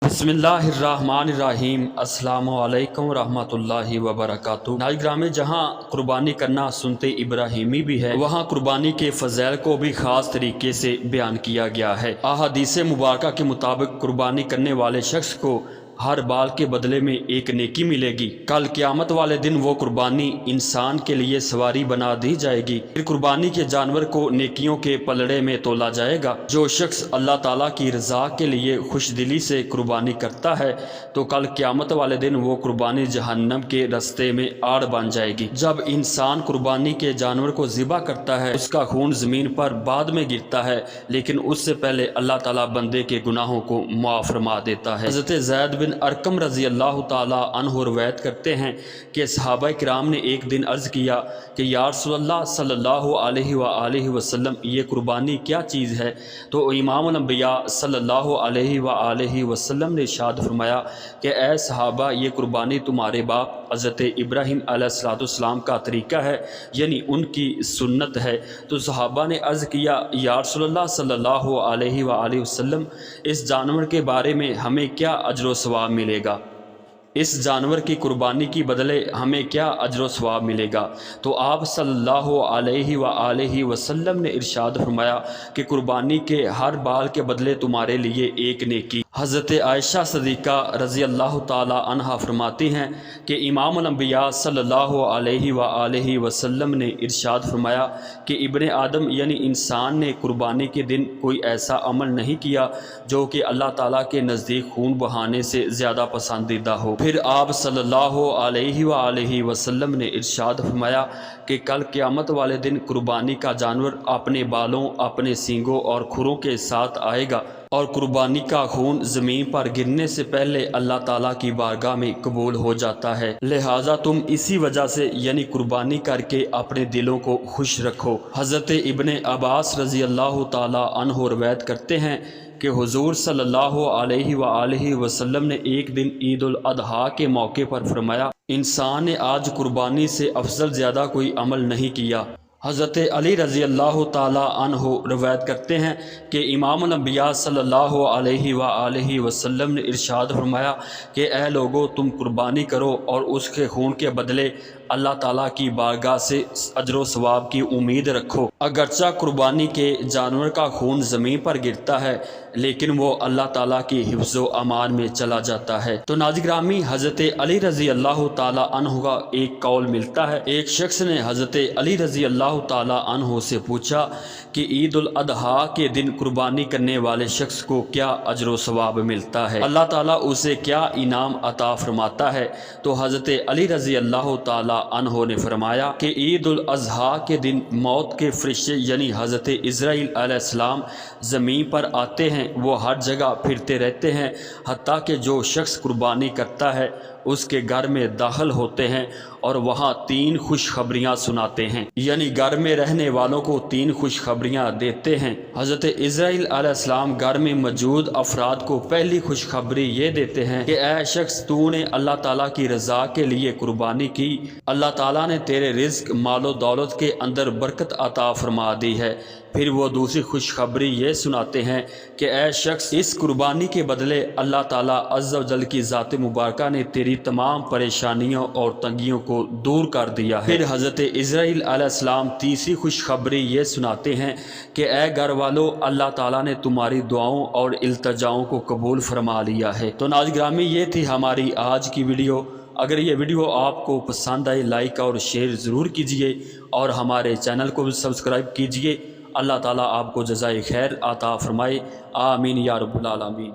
بسم اللہ الرحمن الرحیم۔ السلام علیکم ورحمۃ اللہ وبرکاتہ۔ ناظرین، جہاں قربانی کرنا سنت ابراہیمی بھی ہے، وہاں قربانی کے فضائل کو بھی خاص طریقے سے بیان کیا گیا ہے۔ احادیث مبارکہ کے مطابق قربانی کرنے والے شخص کو ہر بال کے بدلے میں ایک نیکی ملے گی۔ کل قیامت والے دن وہ قربانی انسان کے لیے سواری بنا دی جائے گی۔ پھر قربانی کے جانور کو نیکیوں کے پلڑے میں تولا جائے گا۔ جو شخص اللہ تعالیٰ کی رضا کے لیے خوش دلی سے قربانی کرتا ہے تو کل قیامت والے دن وہ قربانی جہنم کے رستے میں آڑ بن جائے گی۔ جب انسان قربانی کے جانور کو ذبح کرتا ہے، اس کا خون زمین پر بعد میں گرتا ہے، لیکن اس سے پہلے اللہ تعالیٰ بندے کے گناہوں کو معاف فرما دیتا ہے۔ حضرت زید بن ارقم رضی اللہ تعالیٰ عنہ روایت کرتے ہیں کہ صحابہ کرام نے ایک دن عرض کیا کہ یا رسول اللہ صلی اللہ علیہ وآلہ وسلم، یہ قربانی کیا چیز ہے؟ تو امام الانبیاء صلی اللہ علیہ وآلہ وسلم نے ارشاد فرمایا کہ اے صحابہ، یہ قربانی تمہارے باپ حضرت ابراہیم علیہ السلام کا طریقہ ہے، یعنی ان کی سنت ہے۔ تو صحابہ نے عرض کیا یا رسول اللہ صلی اللہ علیہ وآلہ وسلم، اس جانور کے بارے میں ہمیں کیا اجر و ثواب ملے گا؟ اس جانور کی قربانی کی بدلے ہمیں کیا اجر و ثواب ملے گا؟ تو آپ صلی اللہ علیہ وآلہ وسلم نے ارشاد فرمایا کہ قربانی کے ہر بال کے بدلے تمہارے لیے ایک نیکی۔ حضرت عائشہ صدیقہ رضی اللہ تعالی عنہا فرماتی ہیں کہ امام الانبیاء صلی اللہ علیہ وآلہ وسلم نے ارشاد فرمایا کہ ابن آدم یعنی انسان نے قربانی کے دن کوئی ایسا عمل نہیں کیا جو کہ اللہ تعالیٰ کے نزدیک خون بہانے سے زیادہ پسندیدہ ہو۔ پھر آپ صلی اللہ علیہ وآلہ وسلم نے ارشاد فرمایا کہ کل قیامت والے دن قربانی کا جانور اپنے بالوں، اپنے سینگوں اور کھروں کے ساتھ آئے گا، اور قربانی کا خون زمین پر گرنے سے پہلے اللہ تعالیٰ کی بارگاہ میں قبول ہو جاتا ہے۔ لہٰذا تم اسی وجہ سے یعنی قربانی کر کے اپنے دلوں کو خوش رکھو۔ حضرت ابن عباس رضی اللہ تعالی عنہ روایت کرتے ہیں کہ حضور صلی اللہ علیہ وآلہ وسلم نے ایک دن عید الاضحیٰ کے موقع پر فرمایا، انسان نے آج قربانی سے افضل زیادہ کوئی عمل نہیں کیا۔ حضرت علی رضی اللہ تعالی عنہ روایت کرتے ہیں کہ امام الانبیاء صلی اللہ علیہ وآلہ وسلم نے ارشاد فرمایا کہ اے لوگو، تم قربانی کرو اور اس کے خون کے بدلے اللہ تعالیٰ کی بارگاہ سے اجر و ثواب کی امید رکھو۔ اگرچہ قربانی کے جانور کا خون زمین پر گرتا ہے، لیکن وہ اللہ تعالیٰ کی حفظ و امان میں چلا جاتا ہے۔ تو ناظرین گرامی، حضرت علی رضی اللہ تعالیٰ عنہ کا ایک قول ملتا ہے۔ ایک شخص نے حضرت علی رضی اللہ تعالیٰ عنہ سے پوچھا کہ عید الاضحیٰ کے دن قربانی کرنے والے شخص کو کیا اجر و ثواب ملتا ہے؟ اللہ تعالیٰ اسے کیا انعام عطا فرماتا ہے؟ تو حضرت علی رضی اللہ تعالیٰ عنہ نے فرمایا کہ عید الاضحیٰ کے دن موت کے فرشتے یعنی حضرت اسرائیل علیہ السلام زمین پر آتے ہیں، وہ ہر جگہ پھرتے رہتے ہیں، حتیٰ کہ جو شخص قربانی کرتا ہے اس کے گھر میں داخل ہوتے ہیں اور وہاں 3 خوشخبریاں سناتے ہیں، یعنی گھر میں رہنے والوں کو 3 خوشخبریاں دیتے ہیں۔ حضرت اسرائیل علیہ السلام گھر میں موجود افراد کو پہلی خوشخبری یہ دیتے ہیں کہ اے شخص، تو نے اللہ تعالیٰ کی رضا کے لیے قربانی کی، اللہ تعالیٰ نے تیرے رزق، مال و دولت کے اندر برکت عطا فرما دی ہے۔ پھر وہ دوسری خوشخبری یہ سناتے ہیں کہ اے شخص، اس قربانی کے بدلے اللہ تعالیٰ عز و جل کی ذات مبارکہ نے تیری تمام پریشانیوں اور تنگیوں کو دور کر دیا ہے۔ پھر حضرت اسرائیل علیہ السلام تیسری خوشخبری یہ سناتے ہیں کہ اے گھر والو، اللہ تعالیٰ نے تمہاری دعاؤں اور التجاؤں کو قبول فرما لیا ہے۔ تو ناظرین گرامی، یہ تھی ہماری آج کی ویڈیو۔ اگر یہ ویڈیو آپ کو پسند آئے، لائک اور شیئر ضرور کیجیے اور ہمارے چینل کو بھی سبسکرائب کیجیے۔ اللہ تعالیٰ آپ کو جزائے خیر عطا فرمائے، آمین یا رب العالمین۔